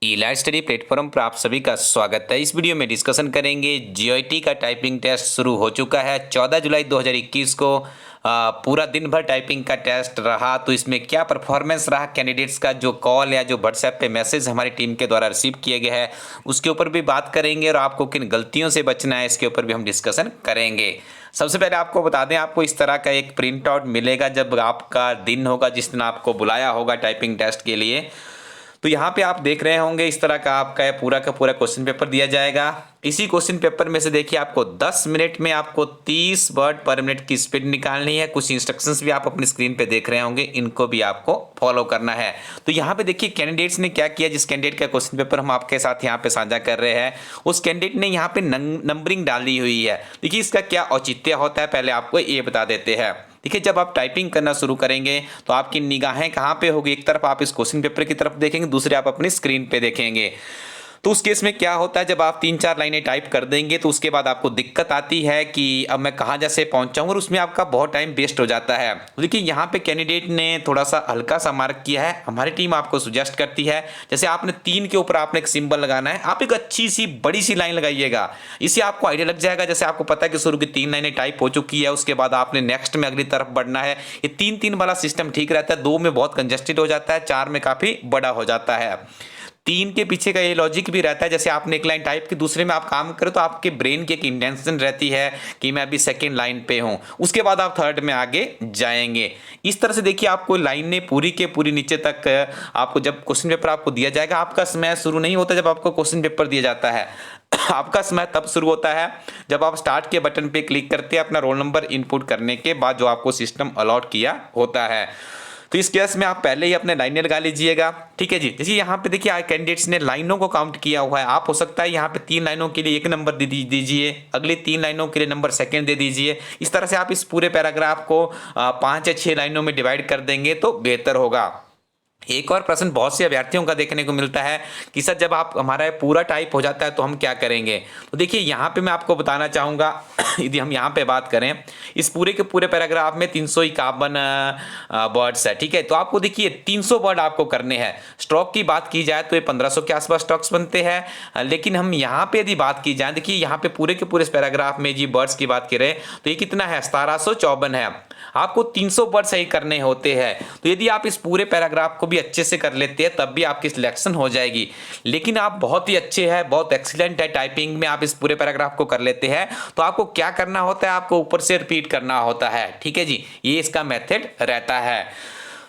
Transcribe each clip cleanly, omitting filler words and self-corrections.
Elite study platform पर आप सभी का स्वागत है। इस वीडियो में डिस्कशन करेंगे जीआईटी का टाइपिंग टेस्ट शुरू हो चुका है 14 जुलाई 2021 को। पूरा दिन भर टाइपिंग का टेस्ट रहा, तो इसमें क्या परफॉर्मेंस रहा कैंडिडेट्स का, जो कॉल या जो व्हाट्सएप पे मैसेज हमारी टीम के द्वारा रिसीव किए गए हैं उसके ऊपर भी बात करेंगे और आपको किन गलतियों से बचना है इसके ऊपर भी हम डिस्कशन करेंगे। सबसे पहले आपको बता दें, आपको इस तरह का एक प्रिंट आउट मिलेगा जब आपका दिन होगा, जिस दिन आपको बुलाया होगा टाइपिंग टेस्ट के लिए। तो यहाँ पे आप देख रहे होंगे इस तरह का आपका पूरा का पूरा क्वेश्चन पेपर दिया जाएगा। इसी क्वेश्चन पेपर में से देखिए आपको 10 मिनट में आपको 30 वर्ड पर मिनट की स्पीड निकालनी है। कुछ इंस्ट्रक्शंस भी आप अपनी स्क्रीन पे देख रहे होंगे, इनको भी आपको फॉलो करना है। तो यहाँ पे देखिए कैंडिडेट्स ने क्या किया, जिस कैंडिडेट का क्वेश्चन पेपर हम आपके साथ यहाँ पे साझा कर रहे हैं उस कैंडिडेट ने यहाँ पे नंबरिंग डाली हुई है। देखिए इसका क्या औचित्य होता है पहले आपको ये बता देते हैं। देखिए जब आप टाइपिंग करना शुरू करेंगे तो आपकी निगाहें कहाँ पे होगी, एक तरफ आप इस क्वेश्चन पेपर की तरफ देखेंगे, दूसरे आप अपनी स्क्रीन पे देखेंगे। तो उस केस में क्या होता है, जब आप 3-4 लाइनें टाइप कर देंगे तो उसके बाद आपको दिक्कत आती है कि अब मैं कहाँ जैसे पहुँचाऊँ, और उसमें आपका बहुत टाइम वेस्ट हो जाता है। देखिए यहाँ पे कैंडिडेट ने थोड़ा सा हल्का सा मार्क किया है। हमारी टीम आपको सुजेस्ट करती है, जैसे आपने 3 के ऊपर आपने एक सिंबल लगाना है, आप एक अच्छी सी बड़ी सी लाइन लगाइएगा। इससे आपको आइडिया लग जाएगा, जैसे आपको पता है कि शुरू की 3 लाइनें टाइप हो चुकी है, उसके बाद आपने नेक्स्ट में अगली तरफ बढ़ना है। ये 3-3 वाला सिस्टम ठीक रहता है, 2 में बहुत कंजस्टेड हो जाता है, 4 में काफ़ी बड़ा हो जाता है। 3 के पीछे का ये लॉजिक भी रहता है, जैसे आपने एक लाइन टाइप की, दूसरे में आप काम करो तो आपके ब्रेन की एक इंटेंशन रहती है कि मैं अभी सेकंड लाइन पे हूं, उसके बाद आप थर्ड में आगे जाएंगे। इस तरह से देखिए आपको लाइनें पूरी के पूरी नीचे तक आपको जब क्वेश्चन पेपर आपको दिया जाएगा, आपका समय शुरू नहीं होता जब आपको क्वेश्चन पेपर दिया जाता है। आपका समय तब शुरू होता है जब आप स्टार्ट के बटन पे क्लिक करते हैं अपना रोल नंबर इनपुट करने के बाद, जो आपको सिस्टम अलॉट किया होता है। तो इस केस में आप पहले ही अपने लाइनें लगा लीजिएगा, ठीक है जी। जैसे यहाँ पे देखिए कैंडिडेट्स ने लाइनों को काउंट किया हुआ है। आप हो सकता है यहाँ पे 3 लाइनों के लिए 1 नंबर दीजिए, अगली 3 लाइनों के लिए नंबर सेकंड दे दीजिए। इस तरह से आप इस पूरे पैराग्राफ को 5 या 6 लाइनों में डिवाइड कर देंगे तो बेहतर होगा। एक और प्रश्न बहुत से अभ्यर्थियों का देखने को मिलता है कि सर जब आप हमारा पूरा टाइप हो जाता है तो हम क्या करेंगे। तो देखिए यहाँ पे मैं आपको बताना चाहूँगा यदि हम यहाँ पे बात करें, इस पूरे के पूरे पैराग्राफ में 351 वर्ड्स है, ठीक है। तो आपको देखिए 300 वर्ड आपको करने हैं। स्ट्रोक की बात की जाए तो ये 1500 के आसपास स्ट्रोक्स बनते हैं, लेकिन हम यहाँ पे यदि बात की जाए, देखिए यहाँ पे पूरे के पूरे पैराग्राफ में जी वर्ड्स की बात करें तो ये कितना है, 1754 है। आपको 300 वर्ड सही करने होते हैं। तो यदि आप इस पूरे पैराग्राफ को भी अच्छे से कर लेते हैं तब भी आपकी सिलेक्शन हो जाएगी। लेकिन आप बहुत ही अच्छे हैं, बहुत एक्सीलेंट है टाइपिंग में, आप इस पूरे पैराग्राफ को कर लेते हैं तो आपको क्या करना होता है, आपको ऊपर से रिपीट करना होता है, ठीक है जी। ये इसका मेथड रहता है।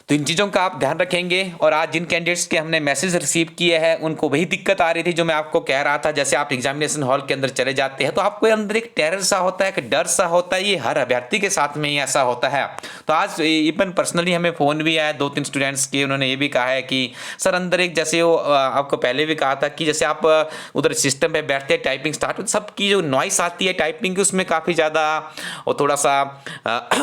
तो इन चीज़ों का आप ध्यान रखेंगे। और आज जिन कैंडिडेट्स के हमने मैसेज रिसीव किए हैं उनको वही दिक्कत आ रही थी जो मैं आपको कह रहा था। जैसे आप एग्जामिनेशन हॉल के अंदर चले जाते हैं तो आपको अंदर एक टेरर सा होता है, एक डर सा होता है, ये हर अभ्यर्थी के साथ में ही ऐसा होता है। तो आज इवन पर्सनली हमें फ़ोन भी आया 2-3 स्टूडेंट्स के, उन्होंने ये भी कहा है कि सर अंदर एक, जैसे वो आपको पहले भी कहा था कि जैसे आप उधर सिस्टम पर बैठते हैं टाइपिंग स्टार्ट, सबकी जो नॉइस आती है टाइपिंग की उसमें काफ़ी ज़्यादा और थोड़ा सा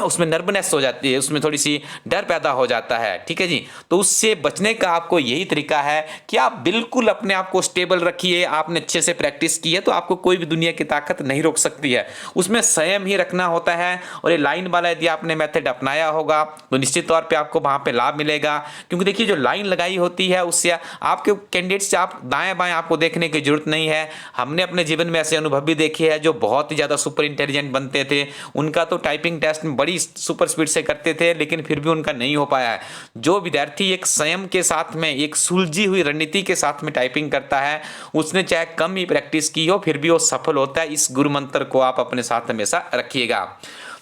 उसमें नर्वनेस हो जाती है, उसमें थोड़ी सी डर पैदा हो जाता है, ठीक है जी। तो उससे बचने का आपको यही तरीका है कि आप बिल्कुल अपने आप को स्टेबल रखिए। आपने अच्छे से प्रैक्टिस की है तो आपको कोई भी दुनिया की ताकत नहीं रोक सकती है, उसमें संयम ही रखना होता है। और ये लाइन वाला यदि आपने मेथड अपनाया होगा तो निश्चित तौर पे आपको वहां पे लाभ मिलेगा, क्योंकि देखिए जो लाइन लगाई होती है उससे आपके कैंडिडेट से आप दाएं बाएं आपको देखने की जरूरत नहीं है। हमने अपने जीवन में ऐसे अनुभव भी देखे हैं जो बहुत ही ज़्यादा सुपर इंटेलिजेंट बनते थे, उनका तो टाइपिंग टेस्ट में बड़ी सुपर स्पीड से करते थे लेकिन फिर भी उनका नहीं हो पाया है। जो विद्यार्थी एक संयम के साथ में, एक सुलझी हुई रणनीति के साथ में टाइपिंग करता है, उसने चाहे कम ही प्रैक्टिस की हो फिर भी वो सफल होता है। इस गुरु मंत्र को आप अपने साथ हमेशा रखिएगा।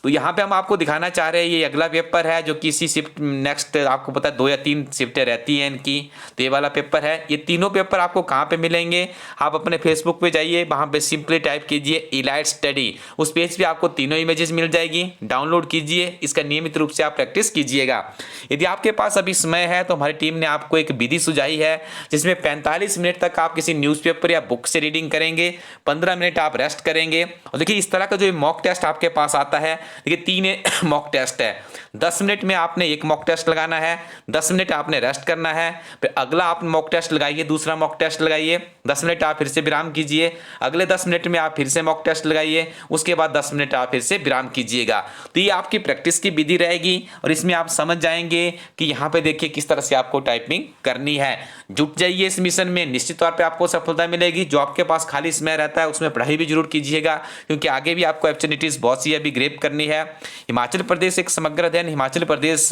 तो यहाँ पे हम आपको दिखाना चाह रहे हैं, ये अगला पेपर है जो कि इसी शिफ्ट नेक्स्ट आपको पता है 2 या 3 शिफ्टें रहती हैं इनकी। तो ये वाला पेपर है। ये तीनों पेपर आपको कहाँ पे मिलेंगे, आप अपने फेसबुक पे जाइए, वहाँ पे सिंपली टाइप कीजिए इलाइट स्टडी, उस पेज पे आपको तीनों इमेजेस मिल जाएगी, डाउनलोड कीजिए, इसका नियमित रूप से आप प्रैक्टिस कीजिएगा। यदि आपके पास अभी समय है तो हमारी टीम ने आपको एक विधि सुझाई है जिसमें 45 मिनट तक आप किसी न्यूज़पेपर या बुक से रीडिंग करेंगे, 15 मिनट आप रेस्ट करेंगे। और देखिए इस तरह का जो मॉक टेस्ट आपके पास आता है, देखिए 3 मॉक टेस्ट है। 10 मिनट में आपने एक मॉक टेस्ट लगाना है, 10 मिनट आपने रेस्ट करना है, फिर अगला आप मॉक टेस्ट लगाइए, दूसरा मॉक टेस्ट लगाइए, 10 मिनट आप फिर से विराम कीजिए, अगले 10 मिनट में आप फिर से मॉक टेस्ट लगाइए, उसके बाद 10 मिनट आप फिर से विराम कीजिएगा। तो ये आपकी प्रैक्टिस की विधि रहेगी और इसमें आप समझ जाएंगे कि यहाँ पे देखिए किस तरह से आपको टाइपिंग करनी है। जुट जाइए इस मिशन में, निश्चित तौर पे आपको सफलता मिलेगी। जो आपके पास खाली समय रहता है उसमें पढ़ाई भी जरूर कीजिएगा, क्योंकि आगे भी आपको अपॉर्चुनिटीज बहुत सी अभी ग्रैब करनी है। हिमाचल प्रदेश एक समग्र अध्ययन हिमाचल प्रदेश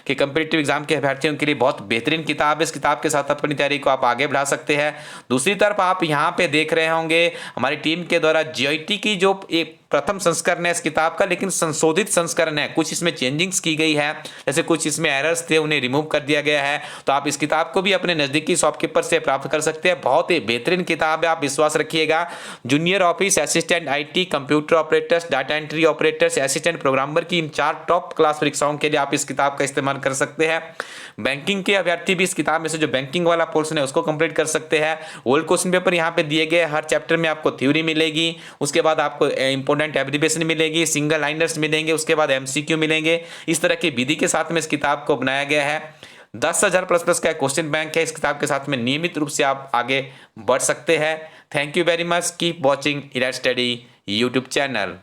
के कंपीटिटिव एग्जाम के अभ्यर्थियों के लिए बहुत बेहतरीन किताब है। इस किताब के साथ अपनी तैयारी को आप आगे बढ़ा सकते हैं। दूसरी तरफ आप यहाँ पे देख रहे होंगे हमारी टीम के द्वारा जीआईटी की जो एक प्रथम संस्करण है इस किताब का, लेकिन संशोधित संस्करण है, कुछ इसमें चेंजिंग्स की गई है, जैसे कुछ इसमें एरर्स थे उन्हें रिमूव कर दिया गया है। तो आप इस किताब को भी अपने नजदीकी शॉपकीपर से प्राप्त कर सकते हैं। बहुत ही बेहतरीन किताब है, आप विश्वास रखिएगा। Junior office assistant, IT, computer operators, data entry operators, assistant programmer की इन 4 टॉप क्लास परीक्षाओं के लिए आप इस किताब का इस्तेमाल कर सकते हैं। बैंकिंग के अभ्यर्थी भी इस किताब में से जो बैंकिंग वाला पोर्शन है उसको कंप्लीट कर सकते हैं। ओल्ड क्वेश्चन पेपर यहाँ पे दिए गए, हर चैप्टर में आपको थ्योरी मिलेगी, उसके बाद आपको इंपोर्टेंट एब्रिविएशन मिलेगी, सिंगल लाइनर्स मिलेंगे, उसके बाद एमसीक्यू मिलेंगे। इस तरह की विधि के साथ में इस किताब को बनाया गया है। 10,000 प्लस का क्वेश्चन बैंक है। इस किताब के साथ में नियमित रूप से आप आगे बढ़ सकते हैं। Thank you very much, keep watching elite study YouTube channel.